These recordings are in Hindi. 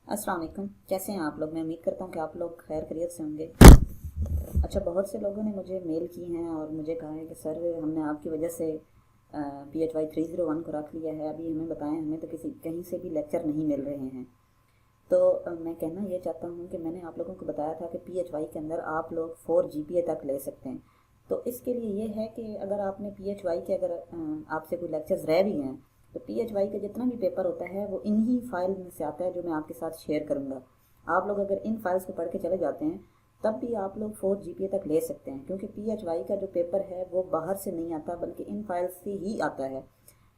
अस्सलाम वालेकुम। कैसे हैं आप लोग? मैं उम्मीद करता हूँ कि आप लोग खैर खैरियत से होंगे। अच्छा, बहुत से लोगों ने मुझे मेल की हैं और मुझे कहा है कि सर हमने आपकी वजह से PHY 301 को रख लिया है, अभी हमें बताएं, हमें तो किसी कहीं से भी लेक्चर नहीं मिल रहे हैं। तो मैं कहना ये चाहता हूँ कि मैंने आप लोगों को बताया था कि PHY के अंदर आप लोग 4 GPA तक ले सकते हैं। तो इसके लिए ये है कि अगर आपने PHY के अगर आपसे कोई लेक्चर्स रह भी हैं तो PHY का जितना भी पेपर होता है वो इन्हीं फाइल में से आता है जो मैं आपके साथ शेयर करूँगा। आप लोग अगर इन फाइल्स को पढ़ के चले जाते हैं तब भी आप लोग 4 GPA तक ले सकते हैं, क्योंकि PHY का जो पेपर है वो बाहर से नहीं आता बल्कि इन फाइल्स से ही आता है।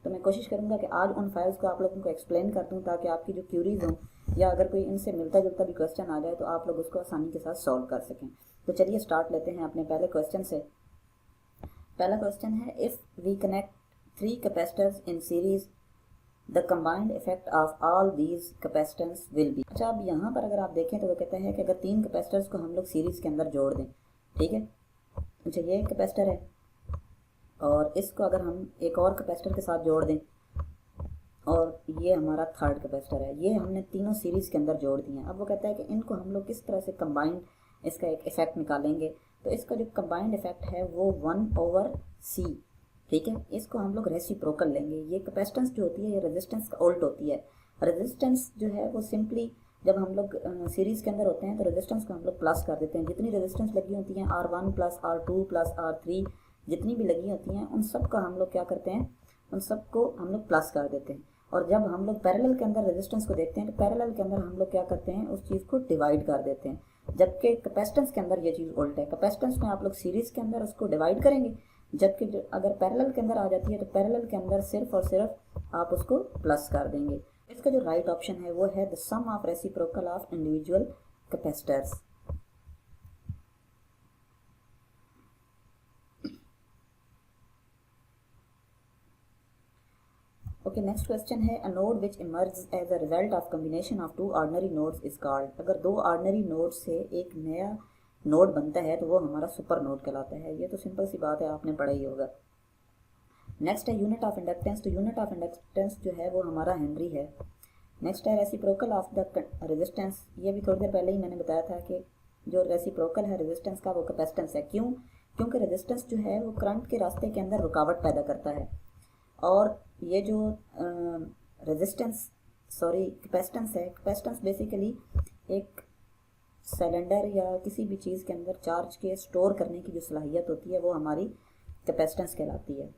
तो मैं कोशिश करूँगा कि आज उन फाइल्स को आप लोगों को एक्सप्लेन कर दूँ ताकि आपकी जो क्यूरीज हों या अगर कोई इनसे मिलता जुलता भी क्वेश्चन आ जाए तो आप लोग उसको आसानी के साथ सॉल्व कर सकें। तो चलिए स्टार्ट लेते हैं अपने पहले क्वेश्चन से। पहला क्वेश्चन है, if we connect 3 capacitors in series the combined effect of all these capacitance will be. अच्छा, अब यहाँ पर अगर आप देखें तो वो कहता है कि अगर 3 कैपेसिटर्स को हम लोग सीरीज के अंदर जोड़ दें, ठीक है। अच्छा, ये एक कैपेसिटर है और इसको अगर हम एक और कैपेसिटर के साथ जोड़ दें और ये हमारा थर्ड कैपेसिटर है, ये हमने तीनों सीरीज़ के अंदर जोड़ दिए हैं। अब वो कहता है कि इनको हम लोग किस तरह से कंबाइंड इसका एक इफेक्ट निकालेंगे। तो इसका जो कंबाइंड इफेक्ट है वो 1/C, ठीक है। इसको हम लोग रेसिप्रोकल लेंगे। ये कैपेसिटेंस जो होती है ये रेजिस्टेंस का उल्ट होती है। रेजिस्टेंस जो है वो सिंपली जब हम लोग सीरीज़ के अंदर होते हैं तो रेजिस्टेंस को हम लोग प्लस कर देते हैं। जितनी रेजिस्टेंस लगी होती हैं R1 + R2 + R3 जितनी भी लगी होती हैं उन सब का हम लोग क्या करते हैं, उन सबको हम लोग प्लस कर देते हैं। और जब हम लोग पैरेलल के अंदर रेजिस्टेंस को देखते हैं तो पैरेलल के अंदर हम लोग क्या करते हैं, उस चीज़ को डिवाइड कर देते हैं। जबकि कैपेसिटेंस के अंदर ये चीज़ उल्ट है। कैपेसिटेंस में आप लोग सीरीज़ के अंदर उसको डिवाइड करेंगे, जबकि अगर पैरेलल के अंदर आ जाती है तो पैरेलल के अंदर सिर्फ और सिर्फ आप उसको प्लस कर देंगे। इसका जो राइट ऑप्शन है वो है the sum of reciprocal of individual capacitors. Okay, next question है, a node which emerge as a result of combination of 2 ordinary nodes is called. अगर 2 ऑर्डिनरी नोड से एक नया नोड बनता है तो वो हमारा सुपर नोड कहलाता है। ये तो सिंपल सी बात है, आपने पढ़ा ही होगा। नेक्स्ट है यूनिट ऑफ इंडक्टेंस। तो यूनिट ऑफ इंडक्टेंस जो है वो हमारा हेनरी है। नेक्स्ट है रेसिप्रोकल ऑफ द रेजिस्टेंस। ये भी थोड़ी देर पहले ही मैंने बताया था कि जो रेसिप्रोकल है रेजिस्टेंस का वो कैपेसिटेंस है। क्यों? क्योंकि रेजिस्टेंस जो है वो करंट के रास्ते के अंदर रुकावट पैदा करता है। और ये जो रेजिस्टेंस सॉरी कैपेसिटेंस है, कैपेसिटेंस बेसिकली एक सिलेंडर या किसी भी चीज़ के अंदर चार्ज के स्टोर करने की जो सलाहियत होती है वो हमारी कैपेसिटेंस कहलाती है।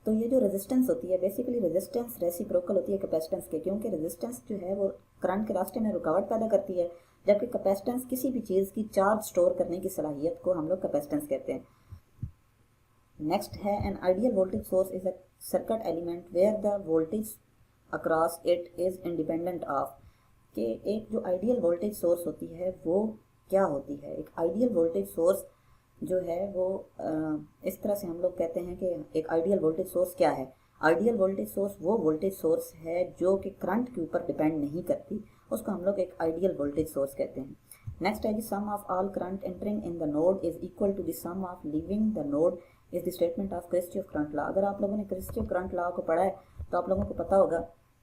तो ये जो रेजिस्टेंस होती है बेसिकली रेजिस्टेंस रेसिप्रोकल होती है कैपेसिटेंस के, क्योंकि रेजिस्टेंस जो है वो करंट के रास्ते में रुकावट पैदा करती है, जबकि कैपेसिटेंस किसी भी चीज़ की चार्ज स्टोर करने की सलाहियत को हम लोग कैपेसिटेंस कहते हैं। नेक्स्ट है, an ideal voltage source is a circuit element where the voltage across it is independent of. कि एक जो आइडियल वोल्टेज सोर्स होती है वो क्या होती है। एक आइडियल वोल्टेज सोर्स जो है वो इस तरह से हम लोग कहते हैं कि एक आइडियल वोल्टेज सोर्स क्या है। आइडियल वोल्टेज सोर्स वो वोल्टेज सोर्स है जो कि करंट के ऊपर डिपेंड नहीं करती, उसको हम लोग एक आइडियल वोल्टेज सोर्स कहते हैं। नेक्स्ट है, sum of all current entering in the node is equal to the sum of leaving the node is the statement of Kirchhoff current law. अगर आप लोगों ने क्रिस्चियफ करंट लॉ को पढ़ा है तो आप लोगों को पता होगा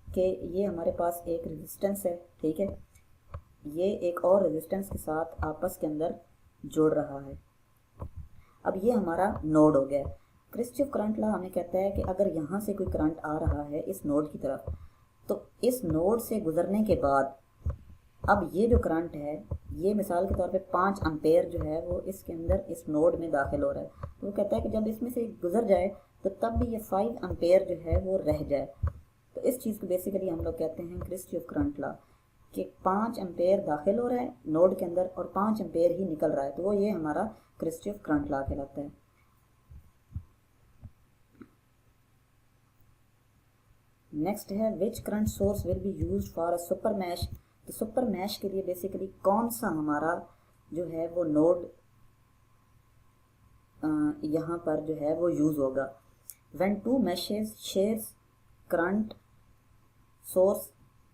कि ये हमारे पास एक रेजिस्टेंस है, ठीक है। ये एक और रेजिस्टेंस के साथ आपस के अंदर जुड़ रहा है। अब ये हमारा नोड हो गया। क्रिस्चियफ करंट लॉ हमें कहता है कि अगर यहाँ से कोई करंट आ रहा है इस नोड की तरफ, तो इस नोड से गुजरने के बाद अब ये जो करंट है ये मिसाल के तौर पे 5 एम्पेयर जो है वो इसके अंदर इस नोड में दाखिल हो रहा है। तो वो कहता है कि जब इसमें से गुजर जाए तो तब भी ये 5 एम्पेयर जो है वो रह जाए। तो इस चीज़ को बेसिकली हम लोग कहते हैं क्रिस्चियफ करंट लॉ, कि 5 एम्पेयर दाखिल हो रहा है नोड के अंदर और 5 एम्पेयर ही निकल रहा है, तो वो ये हमारा क्रिस्चियफ करंट लॉ कहलाता है। नेक्स्ट है, which current source will be used for a super mesh. तो सुपर मैश के लिए बेसिकली कौन सा हमारा जो है वो नोड यहाँ पर जो है वो यूज़ होगा। When 2 meshes shares current source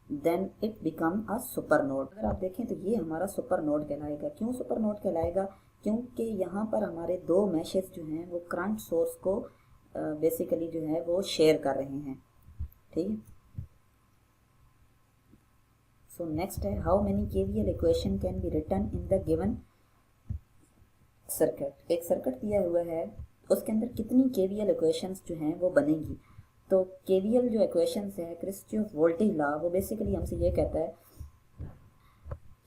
then it become a super node. अगर आप देखें तो ये हमारा सुपर नोड कहलाएगा। क्यों सुपर नोड कहलाएगा? क्योंकि यहाँ पर हमारे 2 मैशेस जो हैं वो करंट सोर्स को बेसिकली जो है वो शेयर कर रहे हैं, ठीक है। सो नेक्स्ट है how many KVL equation can be written in the given circuit. एक सर्किट दिया हुआ है, उसके अंदर कितनी केवीएल इक्वेशंस जो हैं वो बनेंगी। तो केवीएल जो इक्वेशंस है किर्चॉफ वोल्टेज लॉ, वो बेसिकली हमसे ये कहता है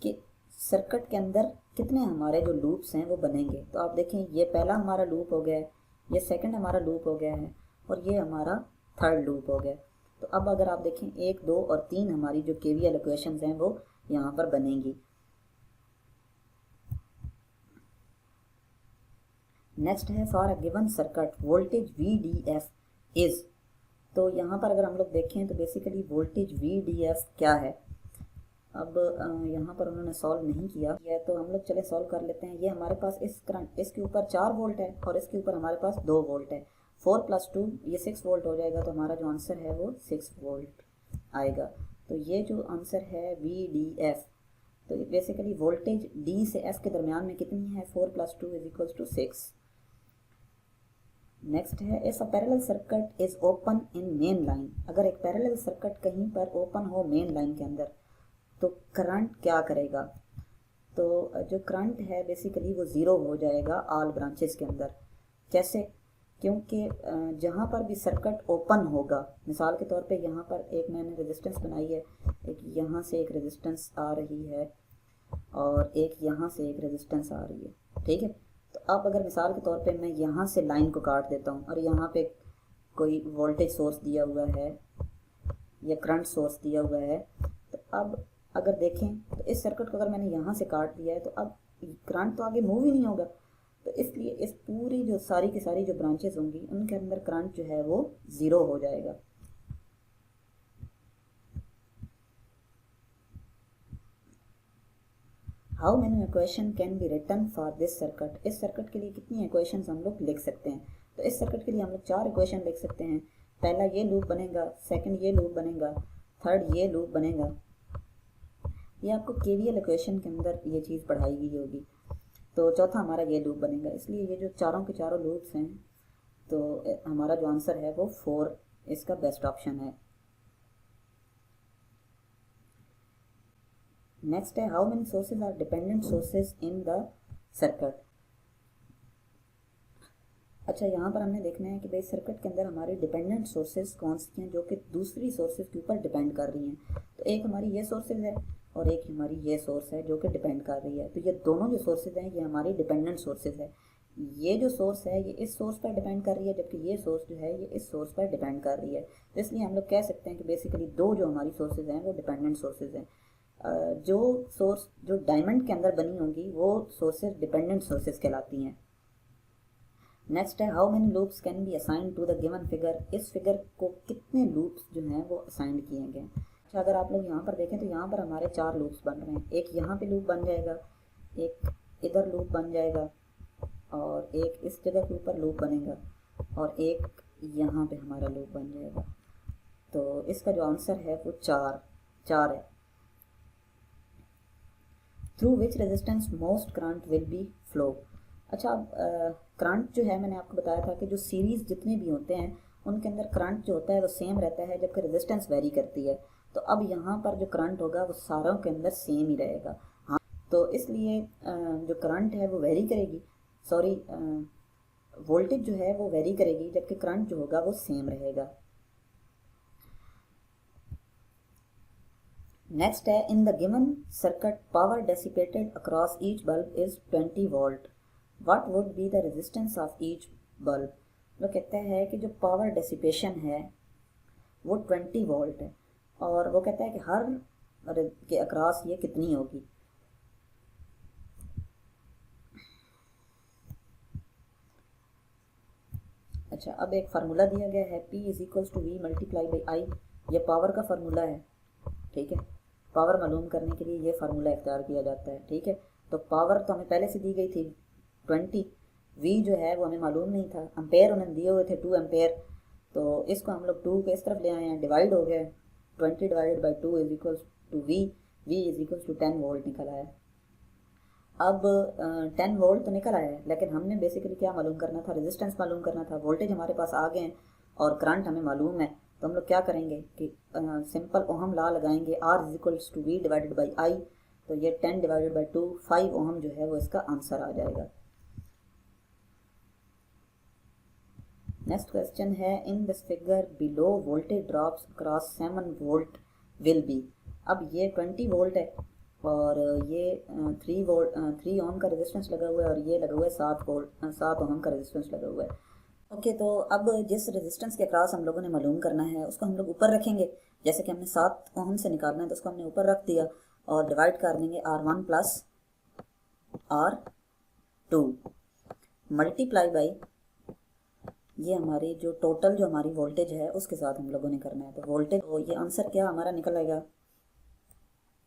कि सर्किट के अंदर कितने हमारे जो लूप्स हैं वो बनेंगे। तो आप देखें ये पहला हमारा लूप हो गया है, ये सेकंड हमारा लूप हो गया है और ये हमारा थर्ड लूप हो गया। तो अब अगर आप देखें 1, 2 और 3 हमारी जो केवीएल इक्वेशंस हैं वो यहाँ पर बनेंगी। नेक्स्ट है for a given circuit voltage VDF is. तो यहाँ पर अगर हम लोग देखें तो बेसिकली वोल्टेज VDF क्या है। अब यहाँ पर उन्होंने सॉल्व नहीं किया है तो हम लोग चले सॉल्व कर लेते हैं। ये हमारे पास इस करंट इसके ऊपर 4 वोल्ट है और इसके ऊपर हमारे पास 2 वोल्ट है। 4 + 2 ये 6 वोल्ट हो जाएगा। तो हमारा जो आंसर है वो 6 वोल्ट आएगा। तो ये जो आंसर है VDF, तो बेसिकली वोल्टेज D से F के दरमियान में कितनी है, 4 + 2 = 6। नेक्स्ट है if a parallel circuit is open in main line. अगर एक पैरेलल सर्किट कहीं पर ओपन हो मेन लाइन के अंदर तो करंट क्या करेगा। तो जो करंट है बेसिकली वो ज़ीरो हो जाएगा ऑल ब्रांचेस के अंदर। कैसे, क्योंकि जहाँ पर भी सर्किट ओपन होगा, मिसाल के तौर पे यहाँ पर एक मैंने रेजिस्टेंस बनाई है, एक यहाँ से एक रेजिस्टेंस आ रही है और एक यहाँ से एक रेजिस्टेंस आ रही है, ठीक है। तो अब अगर मिसाल के तौर पे मैं यहाँ से लाइन को काट देता हूँ और यहाँ पे कोई वोल्टेज सोर्स दिया हुआ है या करंट सोर्स दिया हुआ है, तो अब अगर देखें तो इस सर्किट को अगर मैंने यहाँ से काट दिया है तो अब करंट तो आगे मूव ही नहीं होगा। तो इसलिए इस पूरी जो सारी की सारी जो ब्रांचेस होंगी उनके अंदर करंट जो है वो ज़ीरो हो जाएगा। How many equation can be written for this circuit. इस सर्किट के लिए कितनी इक्वेशन हम लोग लिख सकते हैं। तो इस सर्किट के लिए हम लोग 4 इक्वेशन लिख सकते हैं। पहला ये लूप बनेगा, सेकंड ये लूप बनेगा, थर्ड ये लूप बनेगा। ये आपको केवीएल इक्वेशन के अंदर ये चीज़ पढ़ाई गई होगी। तो चौथा हमारा ये लूप बनेगा। इसलिए ये जो चारों के चारों लूप्स हैं तो हमारा जो आंसर है वो 4 इसका बेस्ट ऑप्शन है। नेक्स्ट है how many sources are dependent sources in the circuit. अच्छा, यहाँ पर हमने देखना है कि भाई सर्किट के अंदर हमारी डिपेंडेंट सोर्सेज कौन सी हैं जो कि दूसरी सोर्सेज के ऊपर डिपेंड कर रही हैं। तो एक हमारी ये सोर्सेज है और एक हमारी ये सोर्स है जो कि डिपेंड कर रही है। तो ये दोनों जो सोर्सेज हैं ये हमारी डिपेंडेंट सोर्सेज है। ये जो सोर्स है ये इस सोर्स पर डिपेंड कर रही है, जबकि ये सोर्स जो है ये इस सोर्स पर डिपेंड कर रही है। तो इसलिए हम लोग कह सकते हैं कि बेसिकली दो जो हमारी सोर्सेज हैं वो डिपेंडेंट सोर्सेज हैं। जो सोर्स जो डायमंड के अंदर बनी होंगी वो सोर्सेज डिपेंडेंट सोर्सेज कहलाती हैं। नेक्स्ट है how many loops can be assign to the given figure. इस फिगर को कितने लूप्स जो हैं वो असाइन किए गए। अच्छा, अगर आप लोग यहाँ पर देखें तो यहाँ पर हमारे 4 लूप्स बन रहे हैं। एक यहाँ पे लूप बन जाएगा, एक इधर लूप बन जाएगा और एक इस जगह के ऊपर लूप बनेगा और एक यहाँ पे हमारा लूप बन जाएगा। तो इसका जो आंसर है वो 4 है। Through which resistance most current will be flow. अच्छा, अब करंट जो है मैंने आपको बताया था कि जो सीरीज़ जितने भी होते हैं उनके अंदर करंट जो होता है वो सेम रहता है, जबकि रेजिस्टेंस वेरी करती है। तो अब यहाँ पर जो करंट होगा वो सारों के अंदर सेम ही रहेगा। हाँ, तो इसलिए जो करंट है वो वेरी करेगी, सॉरी वोल्टेज जो है वो वेरी करेगी, जबकि करंट जो होगा वो सेम रहेगा। नेक्स्ट है इन the given circuit power dissipated across each bulb is 20 volt. What would be the resistance of each bulb. वो कहता है कि जो पावर डेसिपेशन है वो 20 वोल्ट है और वो कहता है कि हर के अक्रॉस ये कितनी होगी। अच्छा, अब एक फार्मूला दिया गया है P = V × I। ये पावर का फार्मूला है, ठीक है। पावर मालूम करने के लिए ये फार्मूला इख्तियार किया जाता है, ठीक है। तो पावर तो हमें पहले से दी गई थी 20, V जो है वो हमें मालूम नहीं था, एम्पेयर उन्होंने दिए हुए थे 2 एम्पेयर। तो इसको हम लोग 2 के इस तरफ ले आए हैं, डिवाइड हो गया, 20 / 2 = V, V = 10 वोल्ट निकल आया। अब 10 वोल्ट तो निकल आया है, लेकिन हमने बेसिकली क्या मालूम करना था, रेजिस्टेंस मालूम करना था। वोल्टेज हमारे पास आ गए हैं और करंट हमें मालूम है, तो हम लोग क्या करेंगे कि सिंपल ओहम लॉ लगाएंगे, R is equals to V divided by I, तो ये 10 डिवाइडेड बाई 2 5 ओहम जो है वो इसका आंसर आ जाएगा। नेक्स्ट क्वेश्चन है, in this figure below voltage drops across 7 volt will be. अब ये 20 वोल्ट है और ये 3 ओम का रेजिस्टेंस लगा हुआ है और ये लगा हुआ है 7 ओम का रेजिस्टेंस लगा हुआ है। ओके, तो अब जिस रेजिस्टेंस के अक्रॉस हम लोगों ने मालूम करना है उसको हम लोग ऊपर रखेंगे। जैसे कि हमने 7 ओम से निकालना है तो उसको हमने ऊपर रख दिया और डिवाइड कर देंगे R1 plus R2 multiply by ये हमारी जो टोटल जो हमारी वोल्टेज है उसके साथ हम लोगों ने करना है। तो वोल्टेज, तो ये आंसर क्या हमारा निकल आएगा,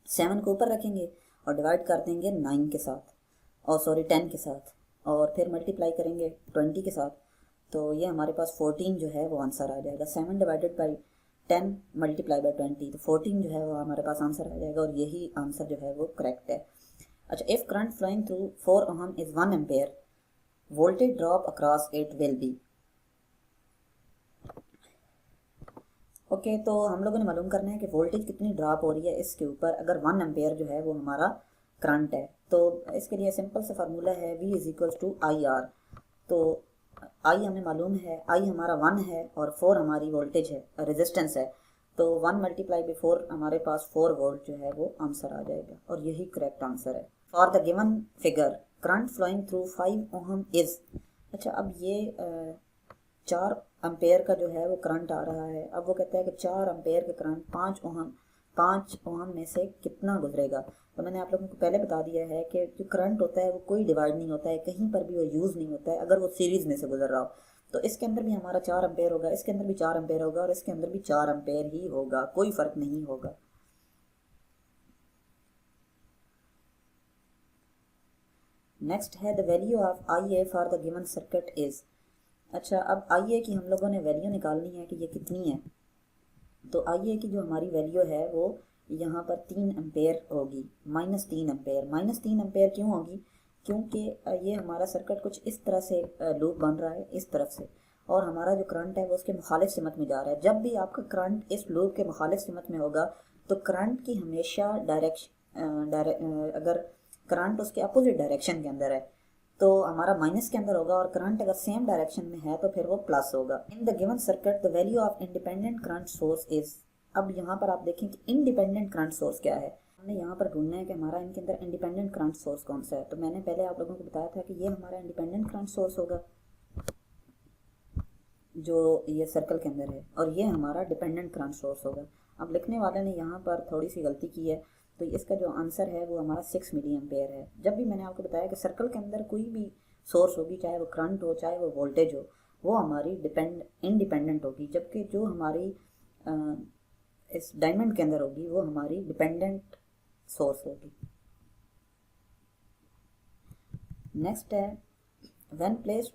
7 को ऊपर रखेंगे और डिवाइड कर देंगे 9 के साथ, और सॉरी 10 के साथ, और फिर मल्टीप्लाई करेंगे 20 के साथ, तो ये हमारे पास 14 जो है वो आंसर आ जाएगा। 7 डिवाइडेड बाई 10 मल्टीप्लाई बाई 20, तो 14 जो है वो हमारे पास आंसर आ जाएगा और यही आंसर जो है वो करेक्ट है। अच्छा, if current flowing through 4 ohm is 1 ampere, voltage drop across it will be. Okay, तो हम लोगों ने मालूम करना है कि वोल्टेज कितनी ड्रॉप हो रही है इसके ऊपर अगर 1 एम्पेयर जो है वो हमारा करंट है। तो इसके लिए सिंपल सा फार्मूला है V is equals to I R. तो I हमें मालूम है, I हमारा 1 है और 4 हमारी वोल्टेज है, रेजिस्टेंस है, तो 1 मल्टीप्लाई बाई 4 हमारे पास 4 वोल्ट जो है वो आंसर आ जाएगा और यही करेक्ट आंसर है। For the given figure current flowing through 5 ohm is. अच्छा, अब ये 4 एम्पेयर का जो है वो करंट आ रहा है। अब वो कहता है कि 4 एम्पेयर का करंट 5 ओहम में से कितना गुजरेगा। तो मैंने आप लोगों को पहले बता दिया है कि जो करंट होता है वो कोई डिवाइड नहीं होता है, कहीं पर भी वो यूज़ नहीं होता है अगर वो सीरीज़ में से गुजर रहा हो। तो इसके अंदर भी हमारा 4 एम्पेयर होगा, इसके अंदर भी 4 एम्पेयर होगा और इसके अंदर भी 4 एम्पेयर ही होगा, कोई फ़र्क नहीं होगा। नेक्स्ट है the value of IA for the given circuit is. अच्छा, अब IA की हम लोगों ने वैल्यू निकालनी है कि ये कितनी है। तो IA की जो हमारी वैल्यू है वो यहाँ पर 3 एम्पेयर होगी, -3 एम्पेयर। -3 एम्पेयर क्यों होगी, क्योंकि ये हमारा सर्किट कुछ इस तरह से लूप बन रहा है इस तरफ से, और हमारा जो करंट है वो उसके मुखालिफ सिमत में जा रहा है। जब भी आपका करंट इस लूप के मुखालिफ सिमत में होगा तो करंट की हमेशा अगर करंट उसके अपोजिट डायरेक्शन के अंदर है तो हमारा माइनस के अंदर होगा, और करंट अगर सेम डायरेक्शन में है तो फिर वो प्लस होगा। इन the given circuit the value of independent current source is. अब यहाँ पर आप देखें कि इंडिपेंडेंट करंट सोर्स क्या है। हमने यहाँ पर ढूंढना है कि हमारा इनके अंदर इंडिपेंडेंट करंट सोर्स कौन सा है। तो मैंने पहले आप लोगों को बताया था कि ये हमारा इंडिपेंडेंट करंट सोर्स होगा जो ये सर्कल के अंदर है, और ये हमारा डिपेंडेंट करंट सोर्स होगा। अब लिखने वाले ने यहाँ पर थोड़ी सी गलती की है, तो इसका जो आंसर है वो हमारा 6 मिली एम्पेयर है। जब भी मैंने आपको बताया कि सर्कल के अंदर कोई भी सोर्स होगी, चाहे वो करंट हो चाहे वो वोल्टेज हो, वो हमारी इंडिपेंडेंट होगी, जबकि जो हमारी इस डायमंड के अंदर होगी वो हमारी डिपेंडेंट सोर्स होगी। नेक्स्ट है when placed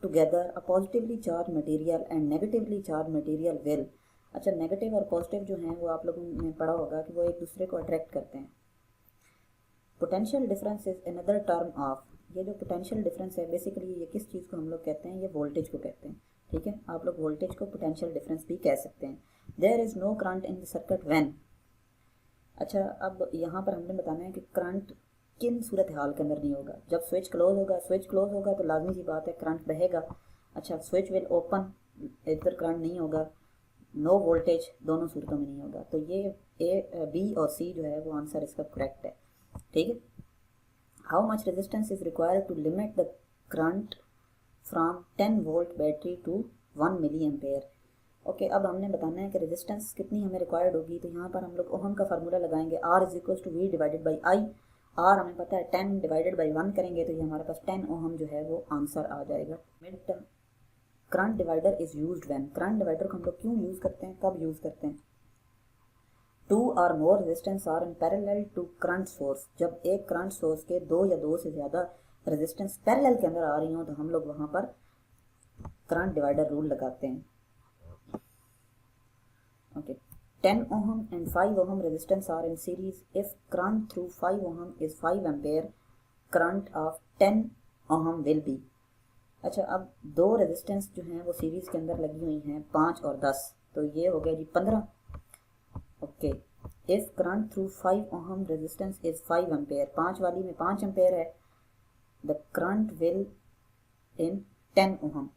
together a positively charge material and negatively charge material will. अच्छा, नेगेटिव और पॉजिटिव जो हैं वो आप लोगों ने पढ़ा होगा कि वो एक दूसरे को अट्रैक्ट करते हैं। Potential difference is another term of. ये जो पोटेंशियल डिफरेंस है बेसिकली ये किस चीज़ को हम लोग कहते हैं, ये वोल्टेज को कहते हैं। ठीक है, आप लोग वोल्टेज को पोटेंशियल डिफरेंस भी कह सकते हैं। There is no current in the circuit when. अच्छा, अब यहाँ पर हमने बताना है कि करंट किन सूरत हाल के अंदर नहीं होगा। जब स्विच क्लोज होगा तो लाजमी सी बात है करंट बहेगा। अच्छा, स्विच विल ओपन, इधर करंट नहीं होगा। नो वोल्टेज, दोनों सूरतों में नहीं होगा। तो ये A, B और C जो है वो आंसर इसका करेक्ट है। ठीक है, how much resistance is required to limit the current from 10 volt battery to 1 milli ampere. Okay, अब हमने बताना है कि रेजिस्टेंस कितनी हमें रिक्वायर्ड होगी। तो यहाँ पर हम लोग ओहम का फार्मूला लगाएंगे, R is equal to V divided by I। R हमें पता है 10 डिवाइडेड बाई 1 करेंगे तो ये हमारे पास 10 ओहम जो है वो आंसर आ जाएगा। Mid current divider is used when. Current divider को हम लोग क्यों यूज़ करते हैं, कब यूज़ करते हैं। 2 और more resistance are in parallel to current source. जब एक करंट सोर्स के 2 या 2 से ज़्यादा रेजिस्टेंस पैरेलल के अंदर आ रही हो तो हम लोग वहाँ पर करंट डिवाइडर रूल लगाते हैं। Okay, 10 ohm and 5 ohm resistance are in series. If current through 5 ohm is 5 ampere, current of 10 ohm will be। अच्छा, अब दो रेजिस्टेंस जो हैं वो सीरीज़ के अंदर लगी हुई हैं 5 और 10। तो ये हो गया जी 15। Okay, if current through 5 ohm resistance is 5 ampere, 5 वाली में 5 एम्पेयर है, the current will in 10 ohm,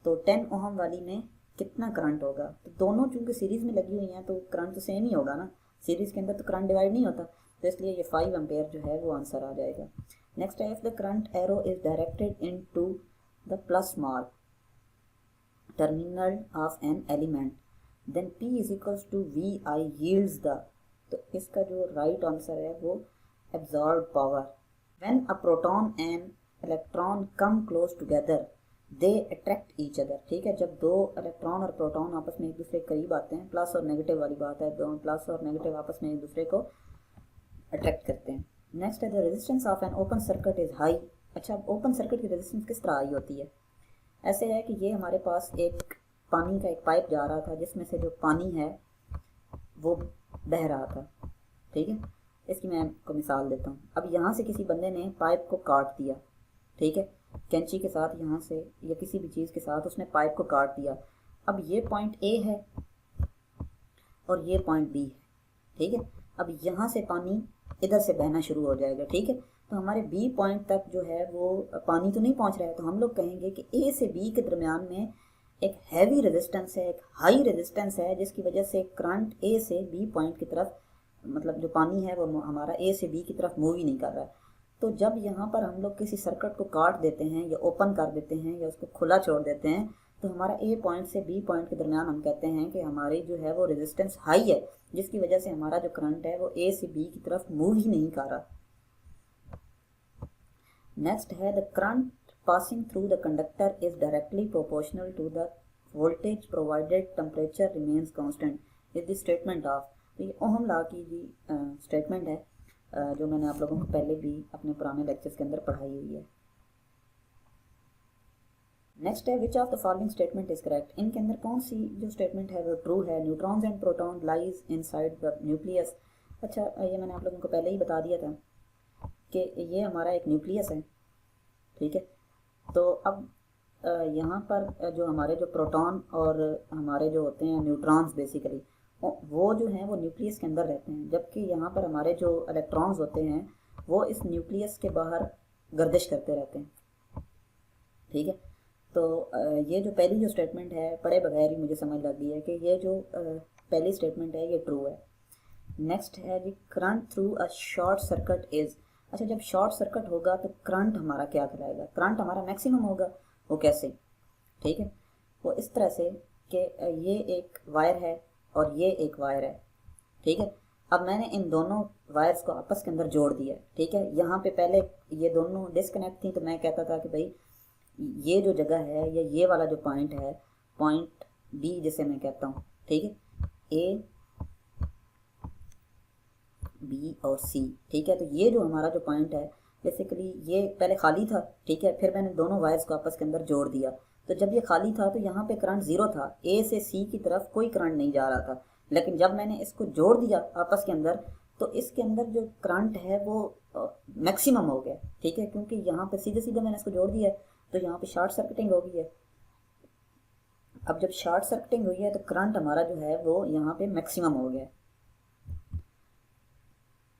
तो 10 ओहम वाली में कितना करंट होगा? तो दोनों चूंकि सीरीज में लगी हुई हैं तो करंट तो सेम ही होगा ना, सीरीज के अंदर तो करंट डिवाइड नहीं होता, तो इसलिए ये 5 एम्पेयर जो है वो आंसर आ जाएगा। नेक्स्ट है, if the current arrow is directed into the plus mark terminal of an element then P is equals to VI yields the, तो इसका जो राइट आंसर है वो absorb power. When a proton and electron come close together they attract each other, ठीक है, जब दो इलेक्ट्रॉन और प्रोटॉन आपस में एक दूसरे के करीब आते हैं, प्लस और नेगेटिव वाली बात है, दोनों प्लस और नेगेटिव आपस में एक दूसरे को अट्रैक्ट करते हैं। नेक्स्ट है, the resistance of an open circuit is high. अच्छा, ओपन सर्किट की रेजिस्टेंस किस तरह हाई होती है? ऐसे है कि ये हमारे पास एक पानी का एक पाइप जा रहा था जिसमें से जो पानी है वो बह रहा था, ठीक है, इसकी मैं आपको मिसाल देता हूँ। अब यहाँ से किसी बंदे ने पाइप को काट दिया, ठीक है, कैंची के साथ यहाँ से या किसी भी चीज़ के साथ उसने पाइप को काट दिया। अब ये पॉइंट ए है और ये पॉइंट बी है, ठीक है। अब यहाँ से पानी इधर से बहना शुरू हो जाएगा, ठीक है, तो हमारे बी पॉइंट तक जो है वो पानी तो नहीं पहुँच रहा है, तो हम लोग कहेंगे कि ए से बी के दरमियान में एक हैवी रेजिस्टेंस है, एक हाई रेजिस्टेंस है, जिसकी वजह से करंट ए से बी पॉइंट की तरफ, मतलब जो पानी है वो हमारा ए से बी की तरफ मूव ही नहीं कर रहा है। तो जब यहाँ पर हम लोग किसी सर्किट को काट देते हैं या ओपन कर देते हैं या उसको खुला छोड़ देते हैं, तो हमारा ए पॉइंट से बी पॉइंट के दरमियान हम कहते हैं कि हमारी जो है वो रेजिस्टेंस हाई है, जिसकी वजह से हमारा जो करंट है वो ए से बी की तरफ मूव ही नहीं कर रहा। नेक्स्ट है, the current passing through the conductor is directly proportional to the voltage provided temperature remains constant is the statement of, तो ये ओहम लॉ की जी स्टेटमेंट है, जो मैंने आप लोगों को पहले भी अपने पुराने लेक्चर्स के अंदर पढ़ाई हुई है। नेक्स्ट है, which of the following statement is correct, इनके अंदर कौन सी जो स्टेटमेंट है वो ट्रू है? Neutrons and proton lies inside the nucleus. अच्छा, ये मैंने आप लोगों को पहले ही बता दिया था कि ये हमारा एक न्यूक्लियस है, ठीक है। तो अब यहाँ पर जो हमारे जो प्रोटॉन और हमारे जो होते हैं न्यूट्रॉन्स बेसिकली वो जो हैं वो न्यूक्लियस के अंदर रहते हैं, जबकि यहाँ पर हमारे जो इलेक्ट्रॉन्स होते हैं वो इस न्यूक्लियस के बाहर गर्दिश करते रहते हैं, ठीक है। तो ये जो पहली जो स्टेटमेंट है पढ़े बगैर ही मुझे समझ लग गई है कि ये जो पहली स्टेटमेंट है ये ट्रू है। नेक्स्ट है जी, current through a short circuit is. अच्छा, जब शॉर्ट सर्किट होगा तो करंट हमारा क्या कहलाएगा? करंट हमारा मैक्सिमम होगा। वो कैसे? ठीक है, वो इस तरह से कि ये एक वायर है और ये एक वायर है, ठीक है। अब मैंने इन दोनों वायर्स को आपस के अंदर जोड़ दिया, ठीक है। यहाँ पे पहले ये दोनों डिस्कनेक्ट थी तो मैं कहता था कि भाई ये जो जगह है या ये वाला जो पॉइंट है, पॉइंट बी जिसे मैं कहता हूँ, ठीक है, ए बी और सी, ठीक है। तो ये जो हमारा जो पॉइंट है बेसिकली ये पहले खाली था, ठीक है, फिर मैंने दोनों वायर्स को आपस के अंदर जोड़ दिया। तो जब ये खाली था तो यहाँ पे करंट ज़ीरो था, ए से सी की तरफ कोई करंट नहीं जा रहा था, लेकिन जब मैंने इसको जोड़ दिया आपस के अंदर तो इसके अंदर जो करंट है वो मैक्सिमम हो गया, ठीक है, क्योंकि यहाँ पे सीधे सीधे मैंने इसको जोड़ दिया है तो यहाँ पे शॉर्ट सर्किटिंग हो गई है। अब जब शॉर्ट सर्किटिंग हुई है तो करंट हमारा जो है वो यहाँ पे मैक्सिमम हो गया।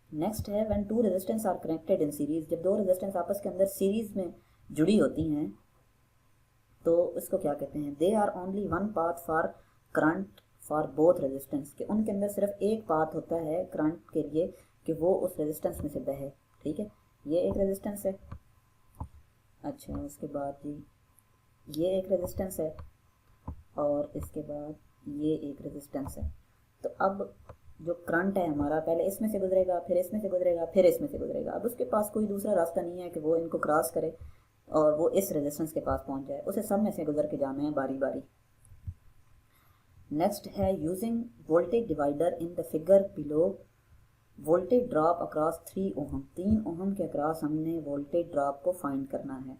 नेक्स्ट है, when two resistance are connected in series, जब दो रेजिस्टेंस आपस के अंदर सीरीज में जुड़ी होती हैं तो इसको क्या कहते हैं? They are only one path for current for both resistance, के उनके अंदर सिर्फ एक पाथ होता है करंट के लिए कि वो उस रेजिस्टेंस में से बहे, ठीक है। ये एक रेजिस्टेंस है, अच्छा, उसके बाद जी ये एक रेजिस्टेंस है और इसके बाद ये एक रेजिस्टेंस है। तो अब जो करंट है हमारा पहले इसमें से गुजरेगा, फिर इसमें से गुजरेगा, फिर इसमें से गुजरेगा। अब उसके पास कोई दूसरा रास्ता नहीं है कि वो इनको क्रॉस करे और वो इस रेजिस्टेंस के पास पहुंच जाए, उसे सब में से गुजर के जाना है बारी बारी। नेक्स्ट है, using voltage divider in the figure below voltage drop across 3 ohm, 3 ohm के अक्रॉस हमने वोल्टेज ड्रॉप को फाइंड करना है।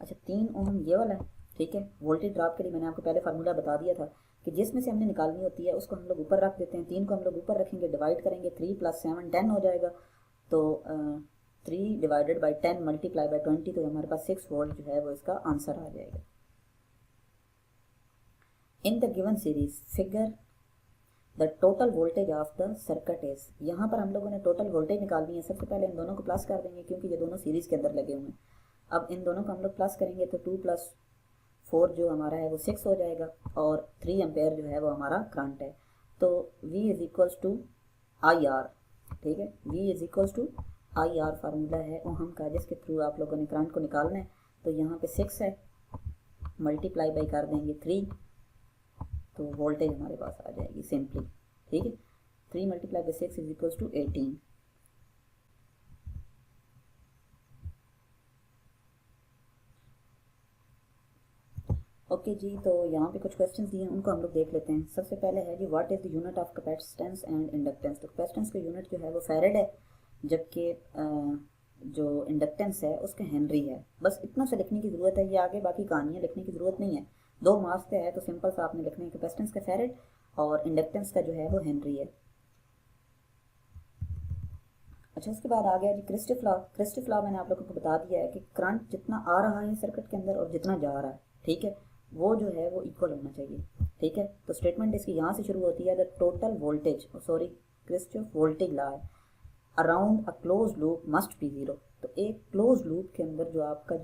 अच्छा, 3 ओहम ये वाला है, ठीक है। वोल्टेज ड्रॉप के लिए मैंने आपको पहले फार्मूला बता दिया था कि जिसमें से हमने निकालनी होती है उसको हम लोग ऊपर रख देते हैं, 3 को हम लोग ऊपर रखेंगे, डिवाइड करेंगे, 3 + 7 10 हो जाएगा। तो 3 डिवाइडेड बाई 10 मल्टीप्लाई बाई 20, तो हमारे पास 6 वोल्ट जो है वो इसका आंसर आ जाएगा। इन the given series figure the total voltage of the circuit is, यहाँ पर हम लोगों ने टोटल वोल्टेज निकालनी है। सबसे पहले इन दोनों को प्लस कर देंगे क्योंकि ये दोनों सीरीज के अंदर लगे हुए हैं। अब इन दोनों को हम लोग प्लस करेंगे तो 2 + 4 जो हमारा है वो 6 हो जाएगा और 3 एम्पेयर जो है वो हमारा करंट है। तो V is equals to IR, ठीक है, V is equals to IR formula है ओहम का, जिसके थ्रू आप लोगों ने करंट को निकालना है। तो यहाँ पे 6 है, मल्टीप्लाई बाई कर देंगे 3, तो वोल्टेज हमारे पास आ जाएगी सिंपली, ठीक है। 3 multiply by 6 is equals to 18। Okay जी, तो यहाँ पे कुछ क्वेश्चंस दिए हैं, उनको हम लोग देख लेते हैं। सबसे पहले है जी, what is the unit of capacitance and inductance. तो कैपेसिटेंस का यूनिट जो है वो फैरेड है, जबकि जो इंडक्टेंस है उसका हेनरी है। बस इतना सा लिखने की ज़रूरत है, ये आगे बाकी कहानियाँ लिखने की ज़रूरत नहीं है। 2 मार्क्स पे है तो सिंपल सा आपने लिखना है कैपेसिटेंस का फैरेड और इंडक्टेंस का जो है वो हेनरी है। अच्छा, उसके बाद आ गया जी क्रिस्टफ लॉ। क्रिस्टफ लॉ मैंने आप लोगों को बता दिया है कि करंट जितना आ रहा है सर्किट के अंदर और जितना जा रहा है, ठीक है, वो जो है वो इक्वल होना चाहिए, ठीक है। तो स्टेटमेंट इसकी यहाँ से शुरू होती है, the total voltage, sorry Kirchhoff voltage law है, around a close loop must be zero. तो एक क्लोज लूप के अंदर जो आपका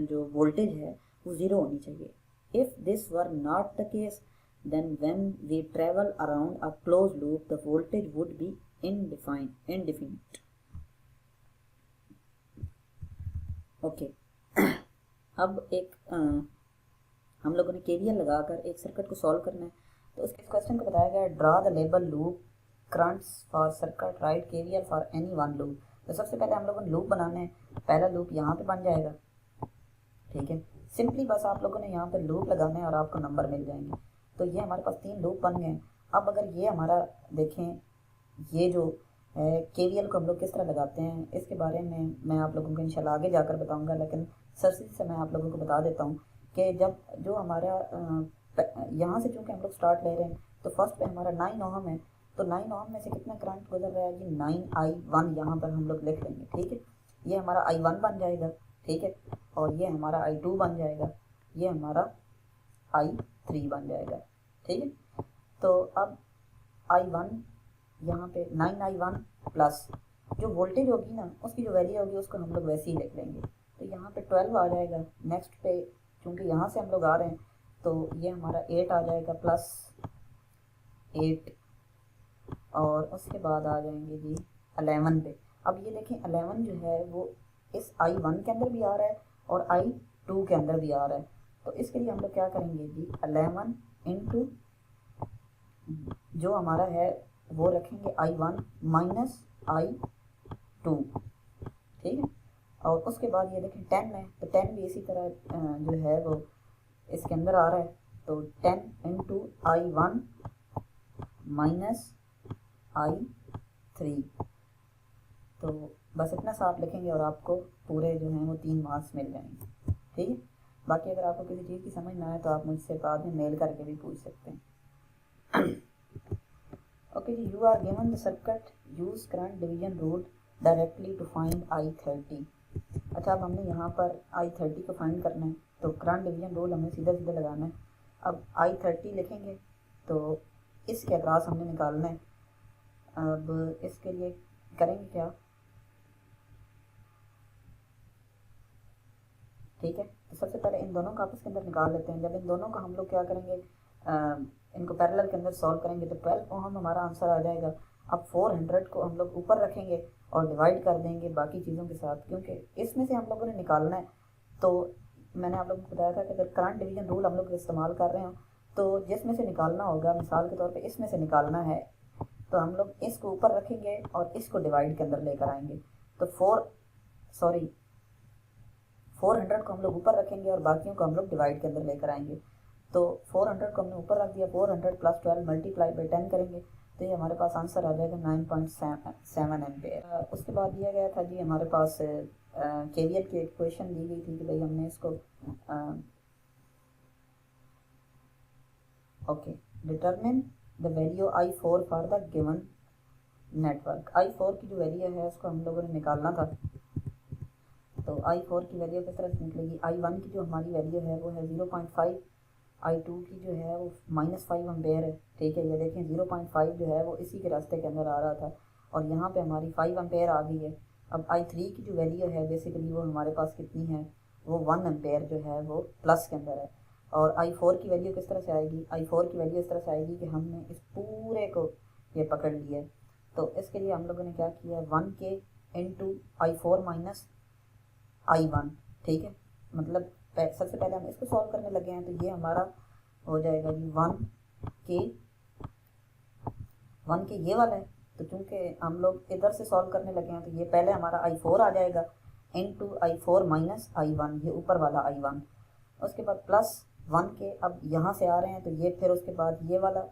जो वोल्टेज है वो ज़ीरो होनी चाहिए। If this were not the case then when we travel around a close loop the voltage would be indefinite. Okay, अब एक हम लोगों ने केवीएल लगाकर एक सर्किट को सॉल्व करना है। तो उसके क्वेश्चन को बताया गया, draw the label loop currents for circuit, right KVL for any one loop. तो सबसे पहले हम लोगों ने लूप बनाना है। पहला लूप यहाँ पे बन जाएगा, ठीक है। सिंपली बस आप लोगों ने यहाँ पे लूप लगाना है और आपको नंबर मिल जाएंगे। तो ये हमारे पास 3 लूप बन गए। अब अगर ये हमारा देखें, ये जो है केवीएल को हम लोग किस तरह लगाते हैं इसके बारे में मैं आप लोगों को इंशाल्लाह आगे जाकर बताऊंगा, लेकिन सरसरी से मैं आप लोगों को बता देता हूँ कि जब जो हमारा यहाँ से चूँकि हम लोग स्टार्ट ले रहे हैं, तो फर्स्ट पे हमारा 9 ओहम है। तो 9 ओहम में से कितना करंट गुजर रहा है जी, 9I1 यहाँ पर हम लोग लिख लेंगे, ठीक है। ये हमारा I1 बन जाएगा, ठीक है, और ये हमारा I2 बन जाएगा, ये हमारा I3 बन जाएगा, ठीक है। तो अब I1 यहाँ पे 9I1 प्लस जो वोल्टेज होगी ना, उसकी जो वैल्यू होगी उसको हम लोग वैसे ही लिख लेंगे। तो यहाँ पे 12 आ जाएगा। नेक्स्ट पे चूँकि यहाँ से हम लोग आ रहे हैं तो ये हमारा 8 आ जाएगा प्लस 8, और उसके बाद आ जाएंगे जी 11 पे। अब ये देखें 11 जो है वो इस I1 के अंदर भी आ रहा है और I2 के अंदर भी आ रहा है। तो इसके लिए हम लोग क्या करेंगे जी, 11 इंटू जो हमारा है वो रखेंगे I1 माइनस I2, ठीक है। और उसके बाद ये देखें 10 है, तो 10 भी इसी तरह जो है वो इसके अंदर आ रहा है। तो 10 इंटू I1 माइनस I3। तो बस इतना सा आप लिखेंगे और आपको पूरे जो हैं वो 3 मार्क्स मिल जाएंगे, ठीक है। बाकी अगर आपको किसी चीज़ की समझ ना आए तो आप मुझसे बाद में मेल करके भी पूछ सकते हैं। ओके जी, you are given the circuit, use current division rule directly to find I30। अच्छा, अब हमने यहाँ पर I30 को फाइंड करना है, तो करंट डिवीजन रूल हमें सीधा सीधा लगाना है। अब I30 लिखेंगे तो इसके अक्रॉस हमने निकालना है। अब इसके लिए करेंगे क्या, ठीक है। तो सबसे पहले इन दोनों को आपस के अंदर निकाल लेते हैं। जब इन दोनों का हम लोग क्या करेंगे, इनको पैरेलल के अंदर सॉल्व करेंगे तो 12 ओहम हमारा आंसर आ जाएगा। अब 400 को हम लोग ऊपर रखेंगे और डिवाइड कर देंगे बाकी चीज़ों के साथ, क्योंकि इसमें से हम लोगों ने निकालना है। तो मैंने आप लोगों को बताया था कि अगर करंट डिवीजन रूल हम लोग इस्तेमाल कर रहे हो तो जिसमें से निकालना होगा, मिसाल के तौर पे इसमें से निकालना है, तो हम लोग इसको ऊपर रखेंगे और इसको डिवाइड के अंदर लेकर आएंगे। तो 400 को हम लोग ऊपर रखेंगे और बाकियों को हम लोग डिवाइड के अंदर लेकर आएंगे। तो 400 को हमने ऊपर रख दिया, 400 प्लस 12 मल्टीप्लाई बाई 10 करेंगे तो ये हमारे पास आंसर आ जाएगा 9.7 एम्पेयर। उसके बाद दिया गया था जी हमारे पास केवीएल की इक्वेशन दी गई थी कि भाई हमने इसको okay, determine the value I4 for the given network. I4 की जो वैल्यू है उसको हम लोगों ने निकालना था। तो I4 की वैल्यू किस तरह से निकलेगी, I1 की जो हमारी वैल्यू है वो है 0.5, I2 की जो है वो -5 एम्पेयर है, ठीक है। ये देखें 0.5 जो है वो इसी के रास्ते के अंदर आ रहा था और यहाँ पे हमारी 5 एम्पेयर आ गई है। अब I3 की जो वैल्यू है बेसिकली वो हमारे पास कितनी है, वो 1 एम्पेयर जो है वो प्लस के अंदर है। और I4 की वैल्यू किस तरह से आएगी, I4 की वैल्यू इस तरह से आएगी कि हमने इस पूरे को ये पकड़ लिया है। तो इसके लिए हम लोगों ने क्या किया, 1K into I4 minus I1, ठीक है। मतलब सबसे पहले हम इसको सॉल्व करने लगे हैं तो ये हमारा हो जाएगा जी 1K ये वाला है। तो चूंकि हम लोग इधर से सॉल्व करने लगे हैं तो ये पहले हमारा I4 आ जाएगा इंटू I4 माइनस I1, ये ऊपर वाला I1, उसके बाद प्लस 1K, अब यहाँ से आ रहे हैं तो ये फिर उसके बाद ये वाला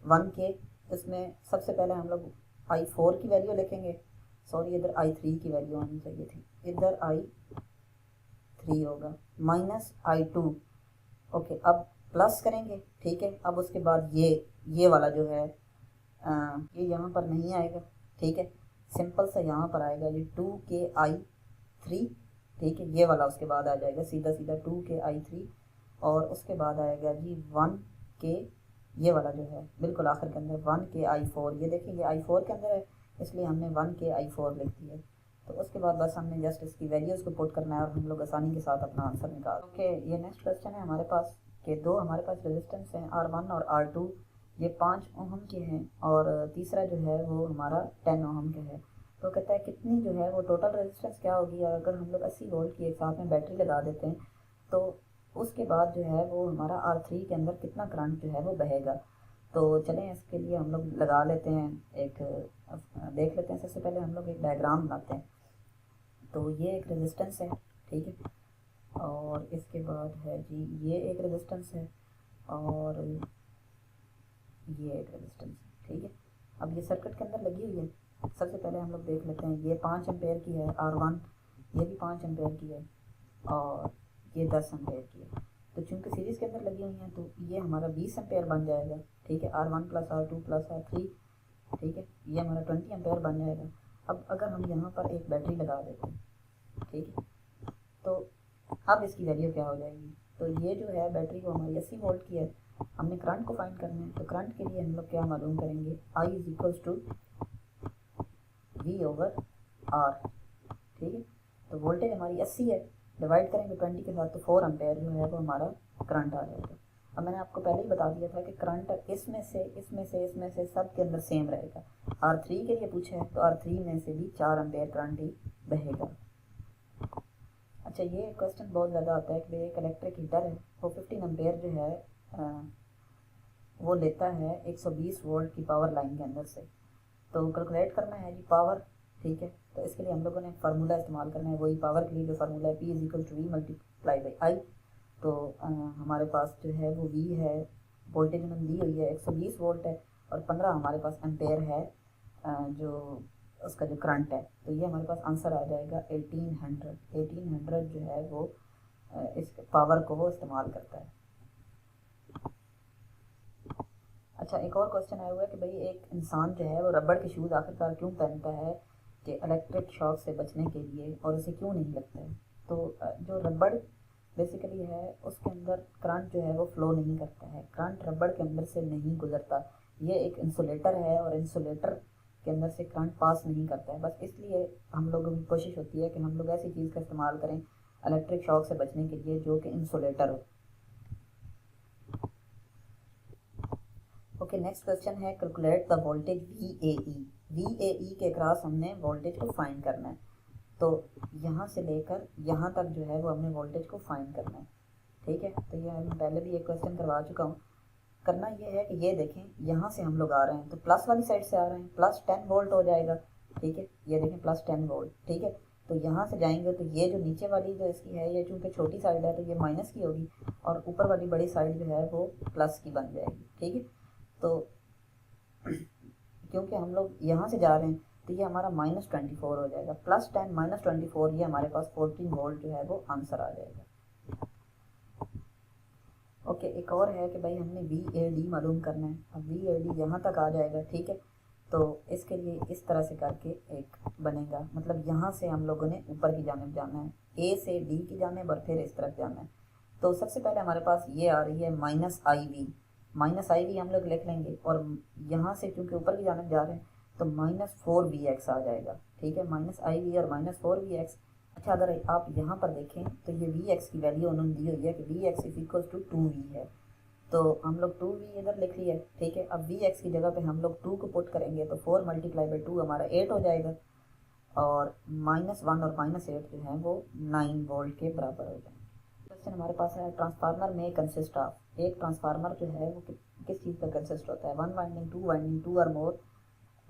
1K, इसमें सबसे पहले हम लोग I4 की वैल्यू लिखेंगे, सॉरी इधर I3 की वैल्यू आनी चाहिए थी, इधर I3 होगा माइनस I2, ओके। अब प्लस करेंगे, ठीक है। अब उसके बाद ये वाला जो है ये यहाँ पर नहीं आएगा, ठीक है, सिंपल सा यहाँ पर आएगा ये 2KI3, ठीक है। ये वाला उसके बाद आ जाएगा सीधा सीधा 2KI3 और उसके बाद आएगा जी 1K, ये वाला जो है बिल्कुल आखिर के अंदर 1KI4, ये देखिए I4 के अंदर है इसलिए हमने 1KI4 लिख दिया। तो उसके बाद बस हमने जस्ट इसकी वैल्यूज़ को पुट करना है और हम लोग आसानी के साथ अपना आंसर निकाल। ओके, ये नेक्स्ट क्वेश्चन है हमारे पास कि दो हमारे पास रेजिस्टेंस हैं R1 और R2, ये 5 ओहम के हैं और तीसरा जो है वो हमारा 10 ओहम का है। तो कहता है कितनी जो है वो टोटल रेजिस्टेंस क्या होगी और अगर हम लोग 80 वोल्ट की एक साथ में बैटरी लगा देते हैं तो उसके बाद जो है वो हमारा R3 के अंदर कितना करंट जो है वो बहेगा। तो चलें इसके लिए हम लोग लगा लेते हैं एक देख लेते हैं। सबसे पहले हम लोग एक डायग्राम बनाते हैं। तो ये एक रेजिस्टेंस है, ठीक है, और इसके बाद है जी ये एक रेजिस्टेंस है और ये एक रेजिस्टेंस है, ठीक है। अब ये सर्किट के अंदर लगी हुई है। सबसे पहले हम लोग देख लेते हैं, ये 5 एम्पेयर की है R1, ये भी 5 एम्पेयर की है और ये 10 एम्पेयर की है। तो चूंकि सीरीज़ के अंदर लगी हुई हैं तो ये हमारा 20 एम्पेयर बन जाएगा, ठीक है, R1 plus R2 plus R3, ठीक है, ये हमारा 20 एम्पेयर बन जाएगा। अब अगर हम यहाँ पर एक बैटरी लगा देते हैं, ठीक है, तो अब इसकी वैल्यू क्या हो जाएगी। तो ये जो है बैटरी को हमारी 80 वोल्ट की है, हमने करंट को फाइंड करना है। तो करंट के लिए हम लोग क्या मालूम करेंगे, I is equals to V over R, ठीक है। तो वोल्टेज हमारी 80 है, डिवाइड करेंगे 20 के साथ तो 4 एम्पेयर जो है वो हमारा करंट आ जाएगा। अब मैंने आपको पहले ही बता दिया था कि करंट इसमें से सब के अंदर सेम रहेगा। R3 के लिए पूछा है तो R3 में से भी 4 एम्पेयर करंट ही बहेगा। अच्छा, ये क्वेश्चन बहुत ज़्यादा आता है कि एक इलेक्ट्रिक हीटर है वो 15 एम्पेयर जो है वो लेता है 120 वोल्ट की पावर लाइन के अंदर से। तो कैलकुलेट करना है जी पावर, ठीक है। तो इसके लिए हम लोगों ने फार्मूला इस्तेमाल करना है, वही पावर के लिए जो फार्मूला है P is equal to V multiply by I. तो हमारे पास जो है वो V है, वोल्टेज उन्होंने दी हुई है 120 वोल्ट है और 15 हमारे पास एम्पेयर है जो उसका जो करंट है। तो ये हमारे पास आंसर आ जाएगा 1800 जो है वो इस पावर को वो इस्तेमाल करता है। अच्छा, एक और क्वेश्चन आया हुआ है कि भाई एक इंसान जो है वो रबड़ के शूज़ आखिरकार क्यों पहनता है कि इलेक्ट्रिक शॉक से बचने के लिए, और उसे क्यों नहीं लगता है। तो जो रबड़ बेसिकली है उसके अंदर करंट जो है वो फ्लो नहीं करता है, करंट रबड़ के अंदर से नहीं गुजरता। ये एक इंसुलेटर है और इंसुलेटर के अंदर से करंट पास नहीं करता है। बस इसलिए हम लोगों की कोशिश होती है कि हम लोग ऐसी चीज़ का इस्तेमाल करें इलेक्ट्रिक शॉक से बचने के लिए जो कि इंसुलेटर हो। ओके, नेक्स्ट क्वेश्चन है कैलकुलेट द वोल्टेज VAE के अक्रॉस हमने वोल्टेज को फाइंड करना है। तो यहाँ से लेकर यहाँ तक जो है वो हमने वोल्टेज को फाइंड करना है, ठीक है। तो ये मैं पहले भी एक क्वेश्चन करवा चुका हूँ। करना ये है कि ये देखें यहाँ से हम लोग आ रहे हैं तो प्लस वाली साइड से आ रहे हैं, प्लस 10 वोल्ट हो जाएगा, ठीक है। ये देखें प्लस 10 वोल्ट, ठीक है। तो यहाँ से जाएंगे तो ये जो नीचे वाली जो इसकी है ये चूँकि छोटी साइड है तो ये माइनस की होगी और ऊपर वाली बड़ी साइड जो है वो प्लस की बन जाएगी, ठीक है। तो क्योंकि हम लोग यहाँ से जा रहे हैं तो ये हमारा -24 हो जाएगा, प्लस 10 -24, ये हमारे पास 14 वोल्ट जो है वो आंसर आ जाएगा। ओके, एक और है कि भाई हमने VAD मालूम करना है। अब VAD यहाँ तक आ जाएगा, ठीक है। तो इसके लिए इस तरह से करके एक बनेगा, मतलब यहाँ से हम लोगों ने ऊपर की जानिब जाना है, ए से डी की जानिब और फिर इस तरफ जाना है। तो सबसे पहले हमारे पास ये आ रही है -IV हम लोग लिख लेंगे, और यहाँ से चूँकि ऊपर की जानिब जा रहे हैं तो -4VX आ जाएगा। ठीक है, -IV और -4VX। अच्छा, अगर आप यहाँ पर देखें तो ये VX की वैल्यू उन्होंने दी हुई है कि VX is equal to 2V है, तो हम लोग 2V इधर लिख लिए। ठीक है, अब VX की जगह पे हम लोग 2 को पुट करेंगे तो 4 × 2 हमारा 8 हो जाएगा, और -1 और -8 जो है वो 9 वोल्ट के बराबर हो जाएगा। क्वेश्चन हमारे पास है, ट्रांसफार्मर में कंसिस्ट ऑफ, एक ट्रांसफार्मर जो है वो किस चीज़ का कंसिस्ट होता है, 1 वाइंडिंग, 2 वाइंडिंग, 2 और मोर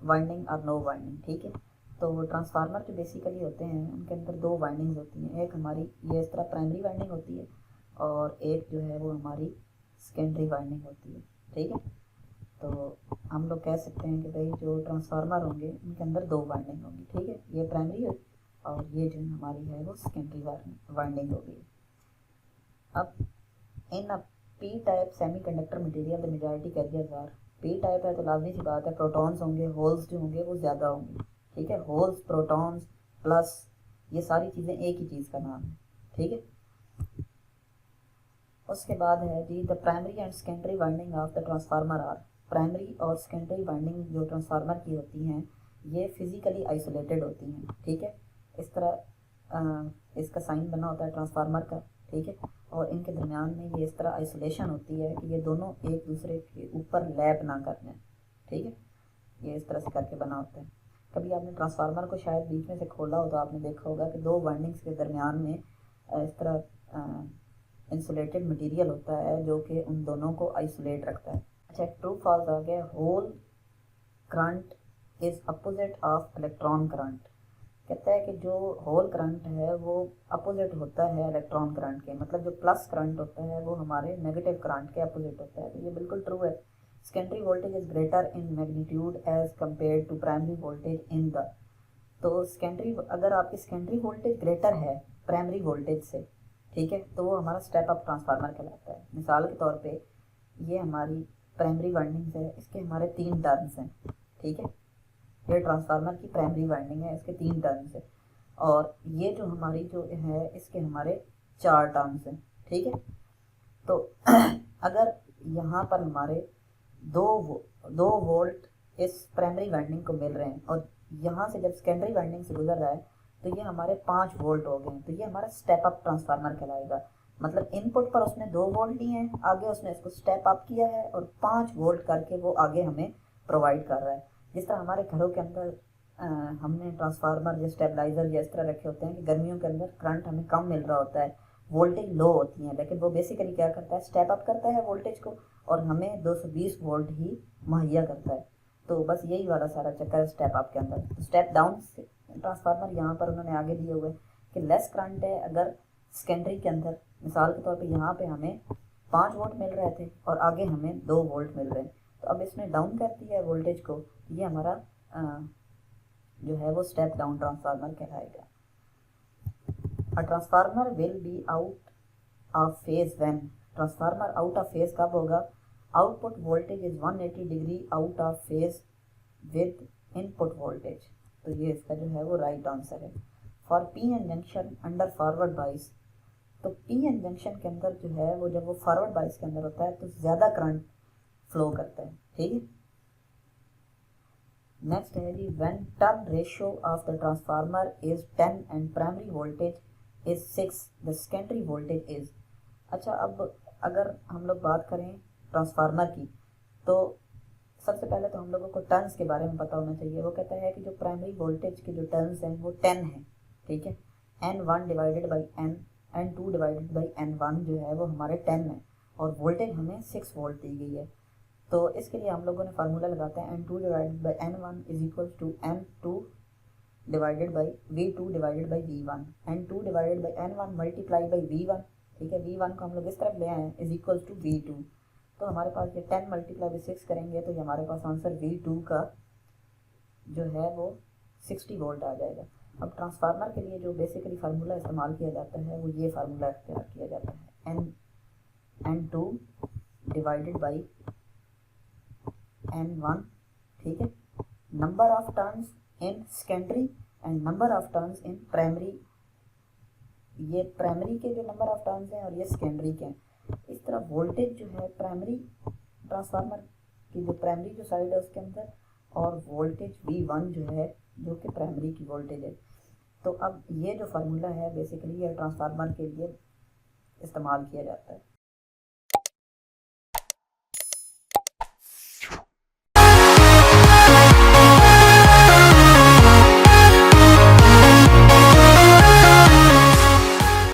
वाइंडिंग और नो वाइंडिंग। ठीक है, तो ट्रांसफार्मर जो बेसिकली होते हैं उनके अंदर 2 वाइंडिंग्स होती हैं, एक हमारी ये इस तरह प्राइमरी वाइंडिंग होती है और एक जो है वो हमारी सेकेंडरी वाइंडिंग होती है। ठीक है, तो हम लोग कह सकते हैं कि भाई जो ट्रांसफार्मर होंगे उनके अंदर 2 वाइंडिंग होंगी। ठीक है, ये प्राइमरी और ये जो हमारी है वो सेकेंडरी वाइंडिंग होगी। अब in a P type semi conductor material the majority carriers are, P type है तो लाजमी सी बात है प्रोटॉन्स होंगे, होल्स जो होंगे वो ज़्यादा होंगे। ठीक है, होल्स, प्रोटॉन्स, प्लस, ये सारी चीज़ें एक ही चीज़ का नाम है। ठीक है, उसके बाद है जी the primary and secondary winding of the transformer are, primary और सेकेंडरी वाइंडिंग जो ट्रांसफार्मर की होती हैं ये फिज़िकली आइसोलेटेड होती हैं। ठीक है, इस तरह इसका साइन बना होता है ट्रांसफार्मर का। ठीक है, और इनके दरमियान में ये इस तरह आइसोलेशन होती है कि ये दोनों एक दूसरे के ऊपर लैप ना कर लें। ठीक है, ये इस तरह से करके बना होता है। कभी आपने ट्रांसफार्मर को शायद बीच में से खोला हो तो आपने देखा होगा कि 2 वाइंडिंग्स के दरमियान में इस तरह इंसुलेटेड मटेरियल होता है जो कि उन दोनों को आइसोलेट रखता है। अच्छा, ट्रू फॉल्स आ गया, whole current is opposite of electron current. कहता है कि जो होल करंट है वो अपोजिट होता है इलेक्ट्रॉन करंट के, मतलब जो प्लस करंट होता है वो हमारे नेगेटिव करंट के अपोजिट होता है। तो ये बिल्कुल ट्रू है। Secondary voltage is greater in magnitude as compare to primary voltage in the, तो सेकेंडरी, अगर आपकी सेकेंडरी वोल्टेज ग्रेटर है प्राइमरी वोल्टेज से, ठीक है, तो वो हमारा स्टेप अप ट्रांसफार्मर कहलाता है। मिसाल के तौर पे ये हमारी प्राइमरी वाइंडिंग्स है, इसके हमारे 3 टर्न्स हैं। ठीक है, ये ट्रांसफार्मर की प्राइमरी वाइंडिंग है, इसके 3 टर्न्स हैं, और ये जो हमारी जो है इसके हमारे 4 टर्न्स हैं। ठीक है, तो अगर यहाँ पर हमारे दो वोल्ट इस प्राइमरी वाइंडिंग को मिल रहे हैं और यहाँ से जब सेकेंडरी वाइंडिंग से गुजर रहा है तो ये हमारे 5 वोल्ट हो गए हैं, तो ये हमारा स्टेप अप ट्रांसफार्मर कहलाएगा। मतलब इनपुट पर उसने 2 वोल्ट दिए हैं, आगे उसने इसको स्टेप अप किया है और 5 वोल्ट करके वो आगे हमें प्रोवाइड कर रहा है। जिस तरह हमारे घरों के अंदर हमने ट्रांसफार्मर या स्टेबलाइजर या इस तरह रखे होते हैं कि गर्मियों के अंदर करंट हमें कम मिल रहा होता है, वोल्टेज लो होती है, लेकिन वो बेसिकली क्या करता है, स्टेप अप करता है वोल्टेज को और हमें 220 वोल्ट ही मुहैया करता है। तो बस यही वाला सारा चक्कर है स्टेप अप के अंदर। तो स्टेप डाउन ट्रांसफार्मर यहाँ पर उन्होंने आगे दिए हुए कि लेस करंट है अगर सेकेंडरी के अंदर, मिसाल के तौर पे यहाँ पे हमें 5 वोल्ट मिल रहे थे और आगे हमें 2 वोल्ट मिल रहे हैं, तो अब इसने डाउन कर दिया है वोल्टेज को, ये हमारा जो है वो स्टेप डाउन ट्रांसफार्मर कहलाएगा। A transformer will be out of phase when, transformer out of phase कब होगा, output voltage is 180 degree out of phase with input voltage. तो ये इसका जो है वो राइट आंसर है। For P N junction under forward bias, तो पी एन जंक्शन के अंदर जो है वो जब वो फॉरवर्ड बाइस के अंदर होता है तो ज़्यादा करंट फ्लो करता है। ठीक है, नेक्स्ट है जी when turn ratio of the transformer is 10 and primary voltage is 6 the secondary voltage is. अच्छा, अब अगर हम लोग बात करें ट्रांसफार्मर की तो सबसे पहले तो हम लोगों को टर्न्स के बारे में पता होना चाहिए। वो कहता है कि जो प्राइमरी वोल्टेज के जो टर्न्स हैं वो 10 हैं। ठीक है, N1 divided by N2 divided by N1 जो है वो हमारे 10 है और वोल्टेज हमें 6 वोल्ट दी गई है। तो इसके लिए हम लोगों ने फार्मूला लगाते हैं N2 divided by N1 is equal to N2 divided by V2 divided by V1, N2 divided by N1 multiply by V1। ठीक है, V1 को हम लोग इस तरफ ले आए हैं इज इक्वल टू V2, तो हमारे पास ये 10 मल्टीप्लाई बाई 6 करेंगे तो ये हमारे पास आंसर V2 का जो है वो 60 वोल्ट आ जाएगा। अब ट्रांसफार्मर के लिए जो बेसिकली फार्मूला इस्तेमाल किया जाता है वो ये फार्मूला इख्तियार किया जाता है N2 डिवाइडेड बाई N1। ठीक है, number of turns in secondary and number of turns in primary ये प्राइमरी के जो नंबर ऑफ टर्न्स हैं और ये सेकेंडरी के हैं। इस तरह वोल्टेज जो है प्राइमरी ट्रांसफार्मर की जो प्राइमरी जो साइड है उसके अंदर, और वोल्टेज V1 जो है जो कि प्राइमरी की वोल्टेज है। तो अब ये जो फार्मूला है बेसिकली ये ट्रांसफार्मर के लिए इस्तेमाल किया जाता है।